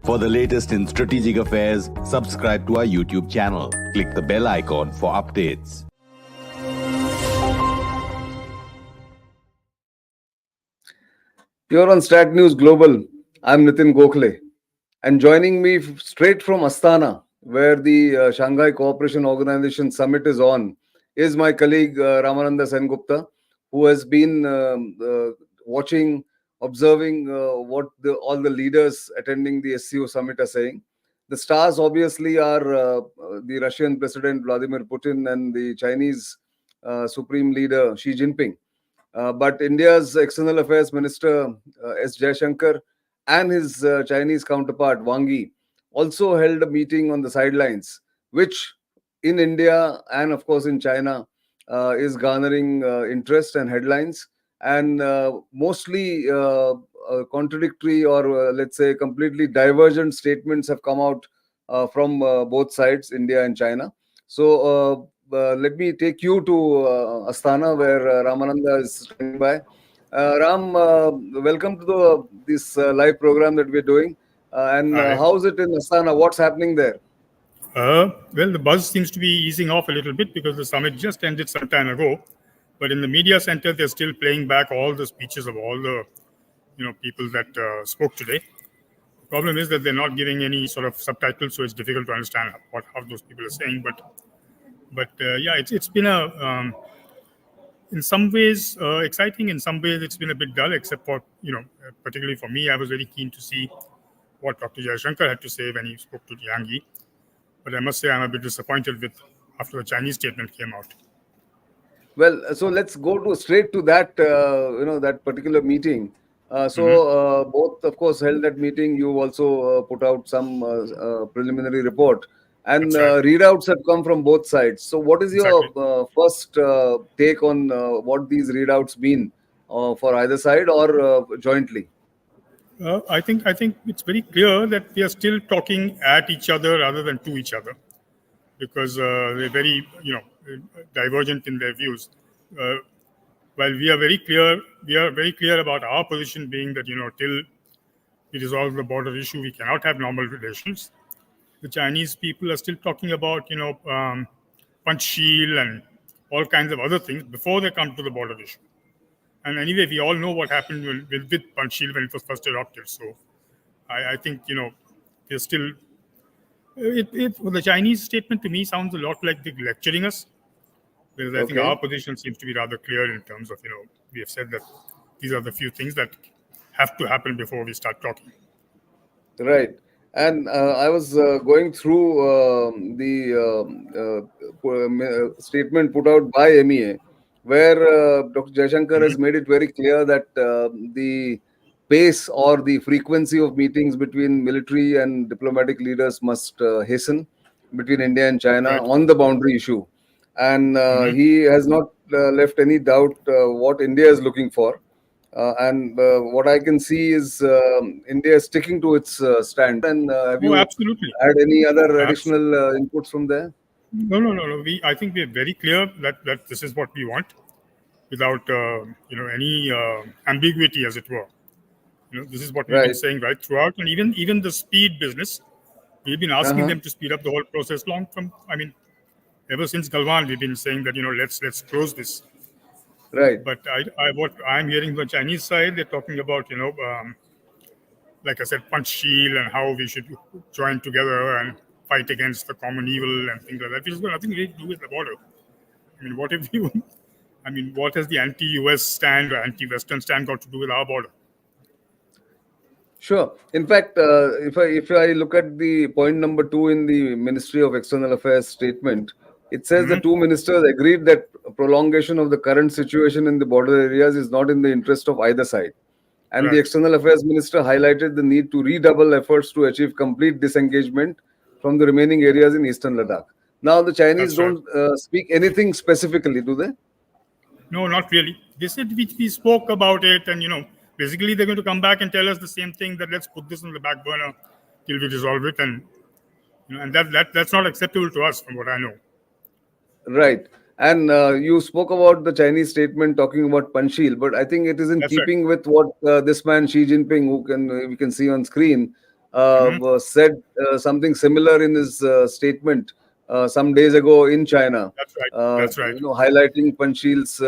For the latest in strategic affairs, subscribe to our YouTube channel. Click the bell icon for updates. You're on Stat News Global. I'm Nitin Gokhale. And joining me straight from Astana, where the Shanghai Cooperation Organization Summit is on, is my colleague Ramananda Sengupta, who has been watching, observing what all the leaders attending the SCO Summit are saying. The stars obviously are the Russian President Vladimir Putin and the Chinese Supreme Leader Xi Jinping. But India's External Affairs Minister S. Jaishankar and his Chinese counterpart Wang also held a meeting on the sidelines, which in India and of course in China is garnering interest and headlines, and mostly contradictory or let's say completely divergent statements have come out from both sides, India and China. So let me take you to Astana, where Ramananda is standing by. Ram, welcome to this live program that we're doing. And how's it in Astana? What's happening there? Well, the buzz seems to be easing off a little bit because the summit just ended some time ago. But in the media center, they're still playing back all the speeches of all the people that spoke today. The problem is that they're not giving any sort of subtitles, so it's difficult to understand how those people are saying. But yeah, it's been in some ways exciting. In some ways, it's been a bit dull. Except for particularly for me, I was very keen to see what Dr. Jaishankar had to say when he spoke to Yang. But I must say I'm a bit disappointed after the Chinese statement came out. Well, so let's go straight to that that particular meeting. Both, of course, held that meeting. You also put out some preliminary report. And readouts have come from both sides. So what is your first take on what these readouts mean for either side or jointly? I think it's very clear that we are still talking at each other rather than to each other, because they're very divergent in their views. While we are very clear about our position being that till we resolve the border issue, we cannot have normal relations. The Chinese people are still talking about Panchsheel and all kinds of other things before they come to the border issue. And anyway, we all know what happened with Panchsheel when it was first adopted. So I think they're still. The Chinese statement to me sounds a lot like they're lecturing us, because I think our position seems to be rather clear in terms of we have said that these are the few things that have to happen before we start talking. Right. And I was going through the statement put out by MEA, where Dr. Jaishankar has made it very clear that the pace or the frequency of meetings between military and diplomatic leaders must hasten between India and China on the boundary issue. And he has not left any doubt what India is looking for. And what I can see is India is sticking to its stand. And have you absolutely had any other additional inputs from there? No. I think we're very clear that this is what we want, without any ambiguity, as it were. This is what we've been saying right throughout, and even the speed business, we've been asking them to speed up the whole process ever since Galwan, we've been saying that let's close this. Right. But what I'm hearing from the Chinese side, they're talking about like I said, Panchsheel and how we should join together and fight against the common evil and things like that, which has got nothing really to do with the border. What has the anti-US stand or anti-Western stand got to do with our border? Sure. In fact, if I look at the point number 2 in the Ministry of External Affairs statement, it says the two ministers agreed that prolongation of the current situation in the border areas is not in the interest of either side. And the External Affairs Minister highlighted the need to redouble efforts to achieve complete disengagement from the remaining areas in Eastern Ladakh. Now, the Chinese don't speak anything specifically, do they? No, not really. They said we spoke about it, and basically they're going to come back and tell us the same thing, that let's put this on the back burner till we resolve it, and that's not acceptable to us, from what I know. Right. And you spoke about the Chinese statement talking about Panchsheel, but I think it is in keeping with what this man Xi Jinping, we can see on screen, said something similar in his statement some days ago in China, That's right. That's right. highlighting Panchshil's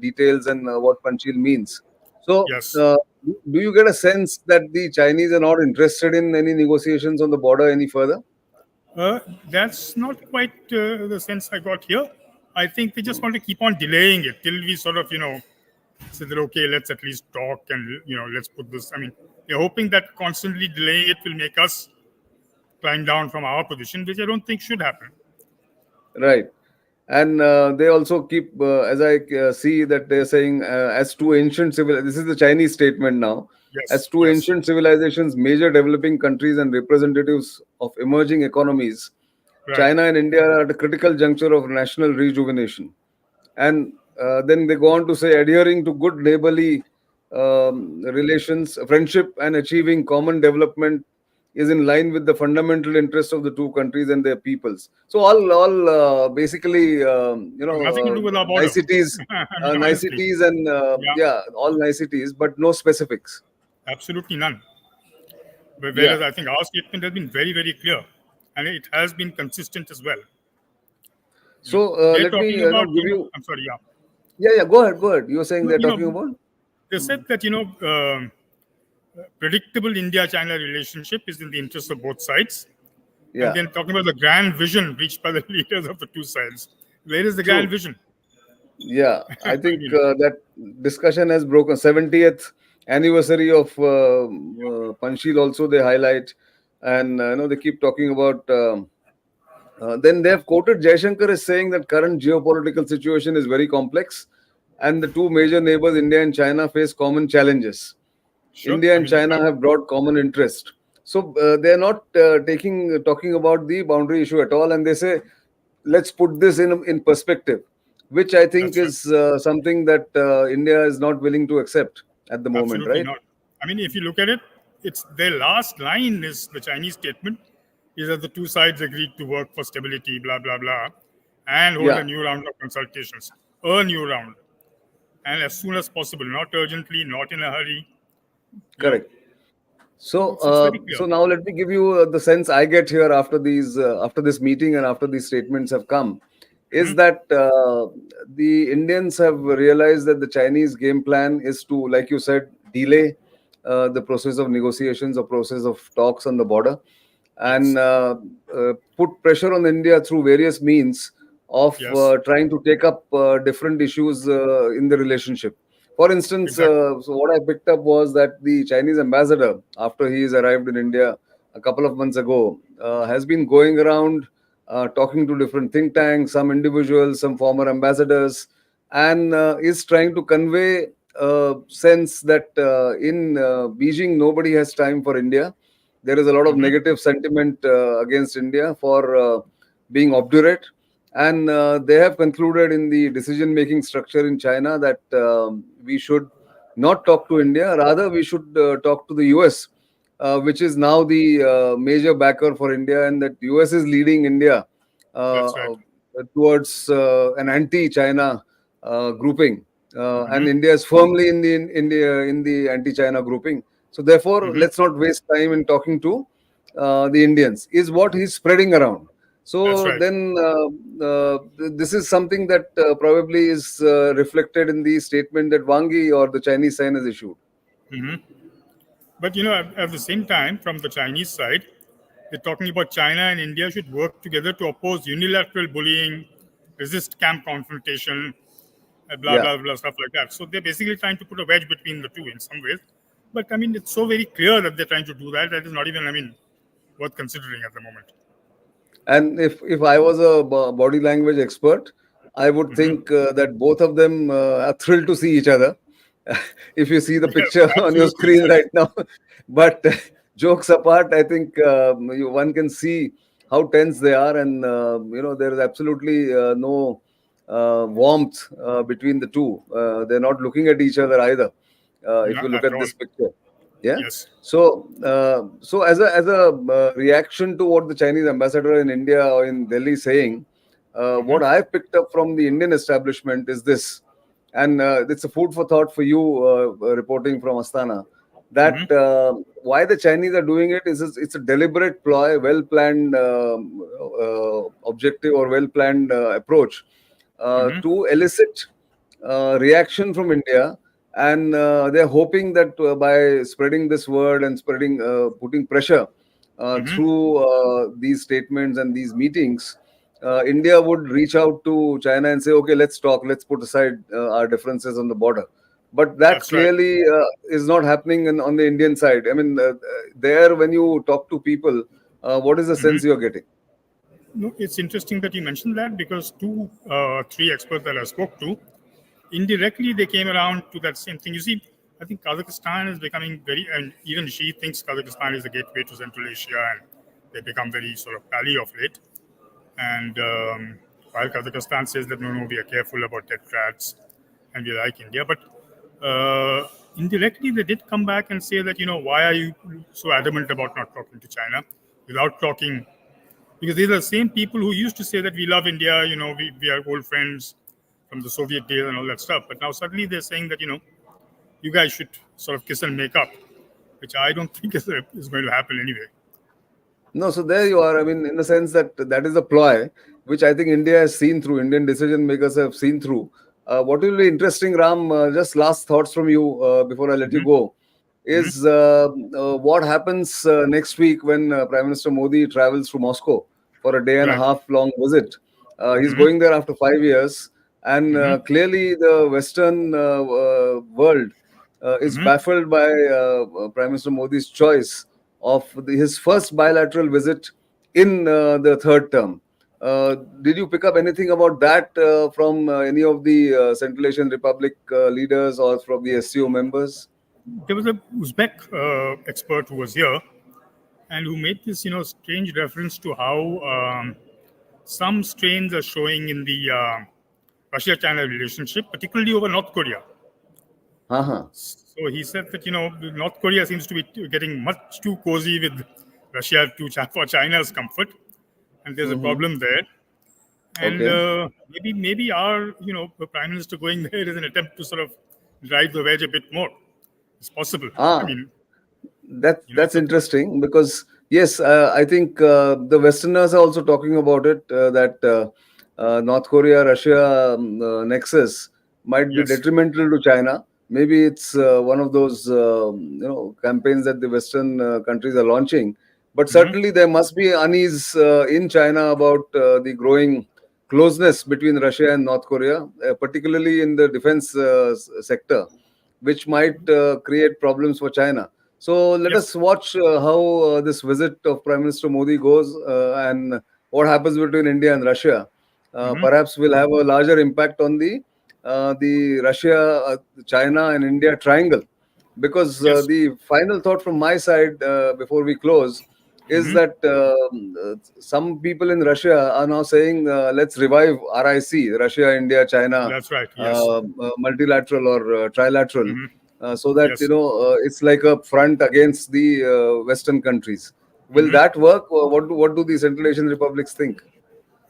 details and what Panchshil means. So, Yes. do you get a sense that the Chinese are not interested in any negotiations on the border any further? That's not quite the sense I got here. I think they just want to keep on delaying it till we sort of, say that, okay, let's at least talk and, let's put this. I mean, they're hoping that constantly delaying it will make us climb down from our position, which I don't think should happen. Right. And they also keep, as I see that they're saying, as two ancient civil. This is the Chinese statement now. As Yes, two yes, ancient civilizations, major developing countries, and representatives of emerging economies, right. China and India are at a critical juncture of national rejuvenation. And then they go on to say, adhering to good neighborly relations, friendship, and achieving common development is in line with the fundamental interests of the two countries and their peoples. So all basically, Nothing to do with our border. niceties, I mean, honestly, and yeah, yeah, all niceties, but no specifics. absolutely none. Yeah. Whereas I think our statement has been very, very clear, and it has been consistent as well. So They're let me talking about, give you. I'm sorry, yeah. Yeah, yeah. Go ahead. Go ahead. You were saying No, they're talking about. they said that, predictable India-China relationship is in the interest of both sides. And Yeah. then talking about the grand vision reached by the leaders of the two sides. Where is the grand True. vision? Yeah, I I think mean, that discussion has broken. 70th anniversary of Panchshil also they highlight, and they keep talking about. Then they have quoted Jaishankar as saying that current geopolitical situation is very complex, and the two major neighbors, India and China, face common challenges. sure. India I and mean, China have broad common interest. So they are not talking about the boundary issue at all, and they say, let's put this in perspective, which I think that's right. is something that India is not willing to accept at the moment, Absolutely right? not. I mean, if you look at it, it's their last line is the Chinese statement is that the two sides agreed to work for stability, blah, blah, blah, and hold a Yeah, new round of consultations, a new round, and as soon as possible, not urgently, not in a hurry. You know, correct. So, it's very clear. so now let me give you the sense I get here after this meeting and after these statements have come, is Mhm. that the Indians have realized that the Chinese game plan is to, like you said, delay the process of negotiations or process of talks on the border, and Yes, put pressure on India through various means of yes, trying to take up different issues in the relationship. For instance, exactly. so what I picked up was that the Chinese ambassador, after he's arrived in India a couple of months ago, has been going around talking to different think tanks, some individuals, some former ambassadors, and is trying to convey a sense that in Beijing nobody has time for India. There is a lot of Hmm. negative sentiment against India for being obdurate, and they have concluded in the decision making structure in China that we should not talk to India, rather, we should talk to the US, which is now the major backer for India, and that US is leading India That's right. towards an anti China grouping. And Hmm. India is firmly in the anti-China grouping. So therefore, Hmm. let's not waste time in talking to the Indians. Is what he's spreading around. That's So right. then, this is something that probably is reflected in the statement that Wangi or the Chinese sign has issued. Hmm. But at the same time, from the Chinese side, they're talking about China and India should work together to oppose unilateral bullying, resist camp confrontation, blah Yeah. blah blah, stuff like that. So they're basically trying to put a wedge between the two in some ways. But I mean, it's so very clear that they're trying to do that. That is not even, I mean, worth considering at the moment. And if I was a body language expert, I would Hmm. think that both of them are thrilled to see each other. If you see the Yes, picture on your absolutely. screen right now, but jokes apart, I think one can see how tense they are, and there is absolutely no warmth between the two. They're not looking at each other either. If you Not look at at all. this picture. Yeah. Yes. So as a reaction to what the Chinese ambassador in India or in Delhi is saying, Hmm. what I've picked up from the Indian establishment is this, and it's a food for thought for you reporting from Astana. that why the Chinese are doing it is it's a deliberate ploy, well-planned objective or well-planned approach to elicit reaction from India, and they're hoping that by spreading this word and putting pressure through these statements and these meetings, India would reach out to China and say, okay, let's talk, let's put aside our differences on the border. But that That's right. clearly is not happening on the Indian side. I mean, there, when you talk to people, what is the sense you're getting? No, it's interesting that you mentioned that, because three experts that I spoke to, indirectly they came around to that same thing. You see, I think Kazakhstan is becoming and even she thinks Kazakhstan is the gateway to Central Asia, and they become very sort of pally of late. And while Kazakhstan says that no, we are careful about death threats and we like India, but indirectly they did come back and say that, why are you so adamant about not talking to China without talking? Because these are the same people who used to say that we love India, we are old friends from the Soviet days and all that stuff. But now suddenly they're saying that, you guys should sort of kiss and make up, which I don't think is going to happen anyway. No, so there you are. I mean, in the sense that is a ploy, which I think India has seen through, Indian decision makers have seen through. What will be interesting, Ram, just last thoughts from you before I let you go, is what happens next week when Prime Minister Modi travels to Moscow for a day and a half long visit. He's going there after 5 years, and clearly the Western world is baffled by Prime Minister Modi's choice of his first bilateral visit in the third term. Did you pick up anything about that from any of the Central Asian Republic leaders or from the SCO members? There was a Uzbek expert who was here and who made this, strange reference to how some strains are showing in the Russia-China relationship, particularly over North Korea. So he said that, North Korea seems to be getting much too cozy with Russia for China's comfort, and there's a problem there. And maybe our, Prime Minister going there is an attempt to sort of drive the wedge a bit more. It's possible. I mean, that's interesting, because yes, I think the Westerners are also talking about it, that North Korea-Russia nexus might be detrimental to China. Maybe it's one of those campaigns that the Western countries are launching. But certainly there must be unease in China about the growing closeness between Russia and North Korea, particularly in the defense sector, which might create problems for China. So let us watch how this visit of Prime Minister Modi goes, and what happens between India and Russia. Perhaps will have a larger impact on the Russia, China, and India triangle. Because the final thought from my side before we close is that some people in Russia are now saying, let's revive RIC, Russia, India, China. That's right. Yes. Multilateral or trilateral. So that, it's like a front against the Western countries. Will that work? Or what do the Central Asian republics think?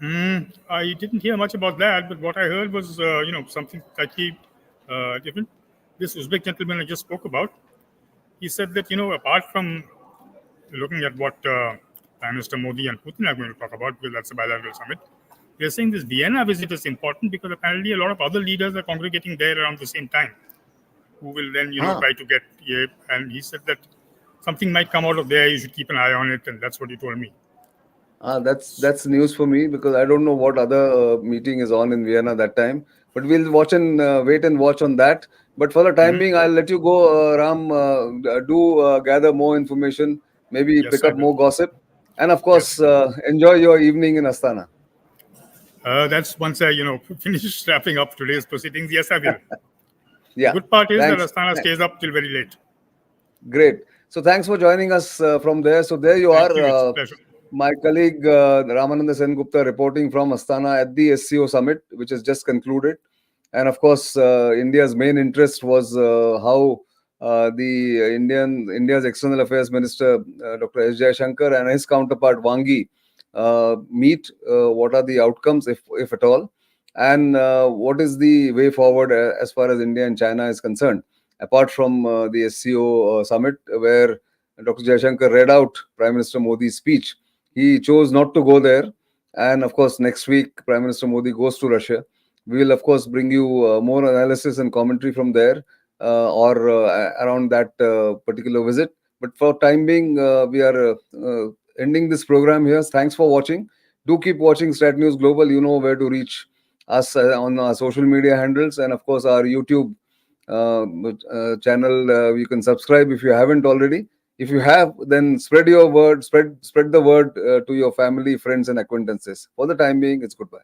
I didn't hear much about that, but what I heard was, something slightly different. This Uzbek gentleman I just spoke about, he said that, apart from looking at what Prime Minister Modi and Putin are going to talk about, because that's a bilateral summit, they're saying this Vienna visit is important because apparently a lot of other leaders are congregating there around the same time, who will then, try to get, and he said that something might come out of there, you should keep an eye on it, and that's what he told me. That's news for me, because I don't know what other meeting is on in Vienna that time. But we'll watch and wait and watch on that. But for the time being, I'll let you go, Ram. Do gather more information, maybe pick up more gossip, and of course, enjoy your evening in Astana. That's once I, finish wrapping up today's proceedings. Yes, I will. Yeah. The good part is that Astana stays up till very late. Great. So thanks for joining us from there. So there you are. It's a pleasure. My colleague Ramananda Sengupta reporting from Astana at the SCO Summit, which has just concluded. And of course, India's main interest was how India's External Affairs Minister, Dr. S. Jaishankar, and his counterpart, Wang, meet. What are the outcomes, if at all? And what is the way forward as far as India and China is concerned? apart from the SCO Summit, where Dr. Jaishankar read out Prime Minister Modi's speech. He chose not to go there. And of course, next week, Prime Minister Modi goes to Russia. We will, of course, bring you more analysis and commentary from there or around that particular visit. But for time being, we are ending this program here. Thanks for watching. Do keep watching Strat News Global. You know where to reach us on our social media handles, and of course our YouTube channel. You can subscribe if you haven't already. If you have, then spread your word, spread the word to your family, friends, and acquaintances. For the time being, it's goodbye.